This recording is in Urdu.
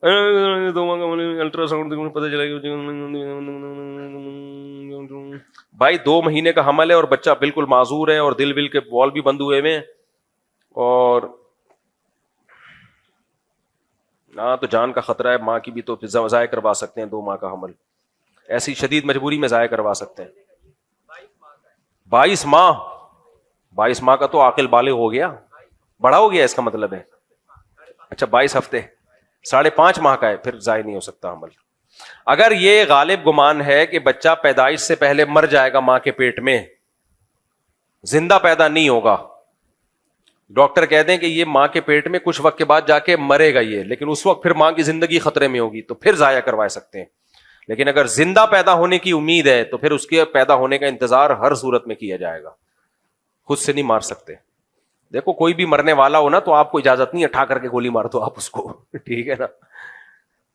دو ماہ کا الٹرا ساؤنڈ پتہ چلا کہ بھائی 2 مہینے کا حمل ہے اور بچہ بالکل معذور ہے اور دل ول کے بال بھی بند ہوئے ہوئے ہیں اور ہاں تو جان کا خطرہ ہے ماں کی بھی, تو ضائع کروا سکتے ہیں 2 ماہ کا حمل, ایسی شدید مجبوری میں ضائع کروا سکتے ہیں. 22 ماہ کا تو عاقل بالغ ہو گیا, بڑا ہو گیا اس کا مطلب ہے. اچھا 22 ہفتے, 5.5 ماہ کا ہے, پھر ضائع نہیں ہو سکتا حمل. اگر یہ غالب گمان ہے کہ بچہ پیدائش سے پہلے مر جائے گا ماں کے پیٹ میں, زندہ پیدا نہیں ہوگا, ڈاکٹر کہہ دیں کہ یہ ماں کے پیٹ میں کچھ وقت کے بعد جا کے مرے گا یہ, لیکن اس وقت پھر ماں کی زندگی خطرے میں ہوگی, تو پھر ضائع کروا سکتے ہیں. لیکن اگر زندہ پیدا ہونے کی امید ہے تو پھر اس کے پیدا ہونے کا انتظار ہر صورت میں کیا جائے گا, خود سے نہیں مار سکتے. دیکھو کوئی بھی مرنے والا ہو نا تو آپ کو اجازت نہیں اٹھا کر کے گولی مار دو آپ اس کو, ٹھیک ہے نا.